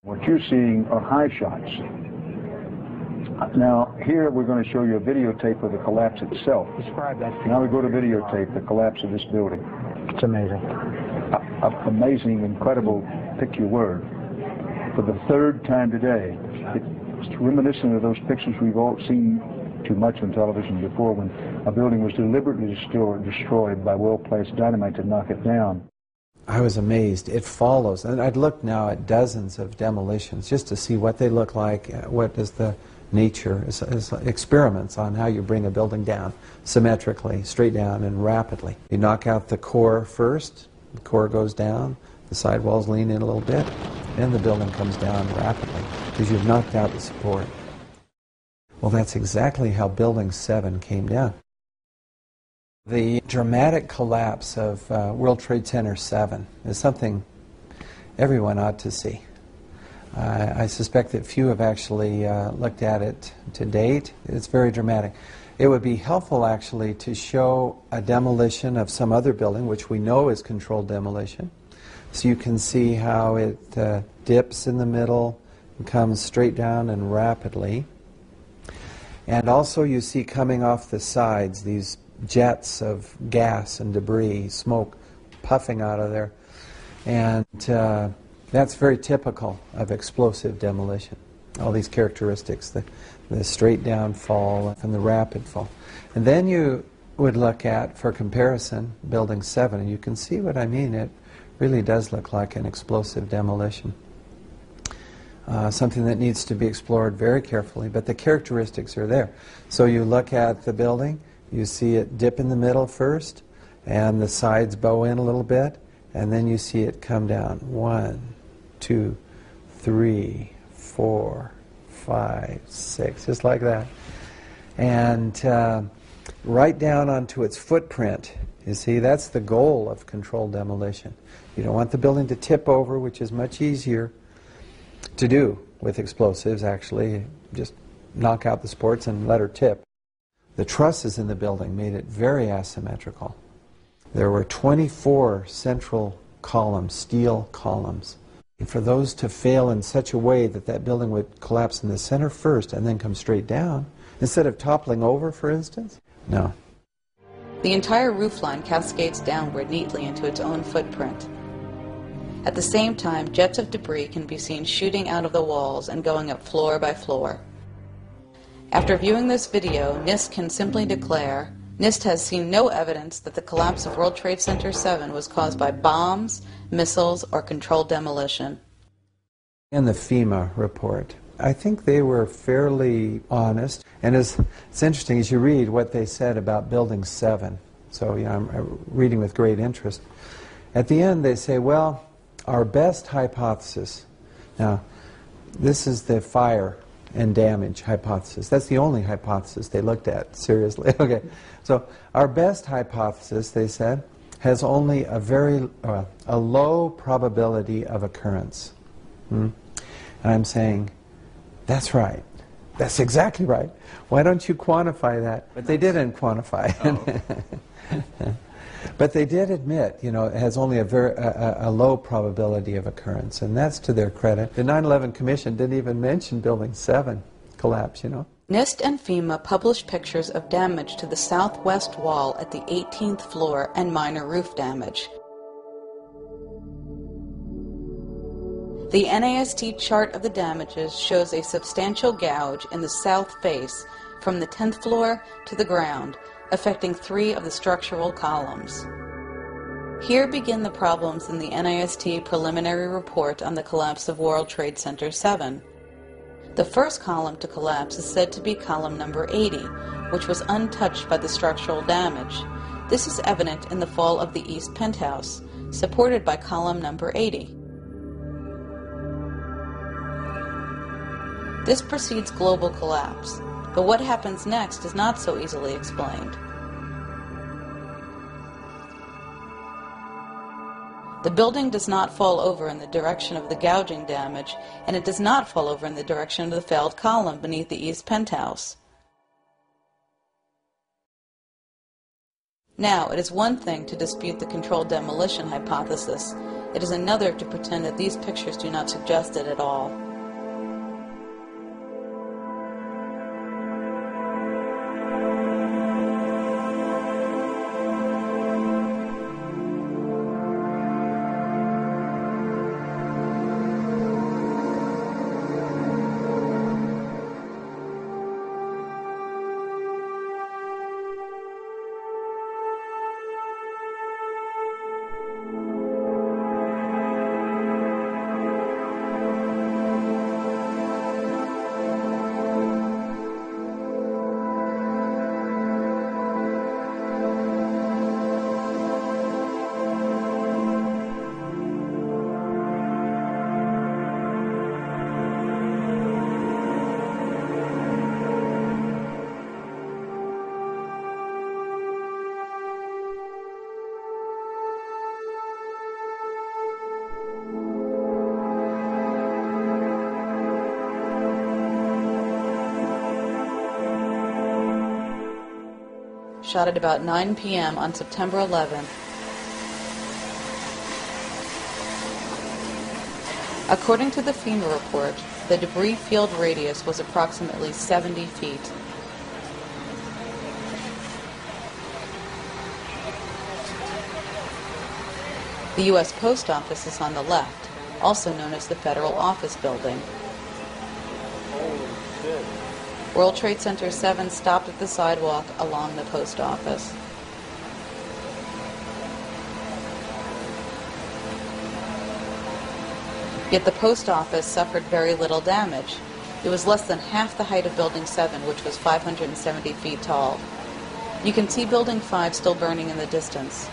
What you're seeing are high shots. Now, here we're going to show you a videotape of the collapse itself. Describe that. Now we go to videotape, the collapse of this building. It's amazing. Amazing, incredible, pick your word. For the third time today, it's reminiscent of those pictures we've all seen too much on television before, when a building was deliberately destroyed by well-placed dynamite to knock it down. I was amazed. It follows, and I'd look now at dozens of demolitions just to see what they look like, what is the nature, is experiments on how you bring a building down symmetrically, straight down and rapidly. You knock out the core first, the core goes down, the sidewalls lean in a little bit, then the building comes down rapidly because you've knocked out the support. Well, that's exactly how Building 7 came down. The dramatic collapse of World Trade Center 7 is something everyone ought to see. I suspect that few have actually looked at it to date. It's very dramatic. It would be helpful actually to show a demolition of some other building, which we know is controlled demolition. So you can see how it dips in the middle and comes straight down and rapidly. And also you see coming off the sides these jets of gas and debris, smoke puffing out of there. And that's very typical of explosive demolition. All these characteristics, the straight down fall and the rapid fall. And then you would look at, for comparison, Building 7, and you can see what I mean. It really does look like an explosive demolition. Something that needs to be explored very carefully, but the characteristics are there. So you look at the building, you see it dip in the middle first, and the sides bow in a little bit, and then you see it come down. 1, 2, 3, 4, 5, 6, just like that. And right down onto its footprint. You see, that's the goal of controlled demolition. You don't want the building to tip over, which is much easier to do with explosives, actually. Just knock out the supports and let her tip. The trusses in the building made it very asymmetrical. There were 24 central columns, steel columns. And for those to fail in such a way that that building would collapse in the center first and then come straight down, instead of toppling over, for instance, no. The entire roofline cascades downward neatly into its own footprint. At the same time, jets of debris can be seen shooting out of the walls and going up floor by floor. After viewing this video, NIST can simply declare, NIST has seen no evidence that the collapse of World Trade Center 7 was caused by bombs, missiles, or controlled demolition. In the FEMA report, I think they were fairly honest. And it's interesting as you read what they said about Building 7. So I'm reading with great interest. At the end they say, well, our best hypothesis, now this is the fire and damage hypothesis. That's the only hypothesis they looked at, seriously. Okay, so our best hypothesis, they said, has only a low probability of occurrence. And I'm saying, that's right. That's exactly right. Why don't you quantify that? But they didn't quantify it. But they did admit, you know, it has only a low probability of occurrence, and that's to their credit. The 9/11 Commission didn't even mention Building 7 collapse, you know. NIST and FEMA published pictures of damage to the southwest wall at the 18th floor and minor roof damage. The NIST chart of the damages shows a substantial gouge in the south face from the 10th floor to the ground, affecting 3 of the structural columns. Here begin the problems in the NIST preliminary report on the collapse of World Trade Center 7. The first column to collapse is said to be column number 80, which was untouched by the structural damage. This is evident in the fall of the east penthouse, supported by column number 80. This precedes global collapse, but what happens next is not so easily explained. The building does not fall over in the direction of the gouging damage, and it does not fall over in the direction of the failed column beneath the east penthouse. Now, it is one thing to dispute the controlled demolition hypothesis. It is another to pretend that these pictures do not suggest it at all. Shot at about 9 p.m. on September 11th. According to the FEMA report, the debris field radius was approximately 70 feet. The U.S. Post Office is on the left, also known as the Federal Office Building. World Trade Center 7 stopped at the sidewalk along the post office. Yet the post office suffered very little damage. It was less than half the height of Building 7, which was 570 feet tall. You can see Building 5 still burning in the distance.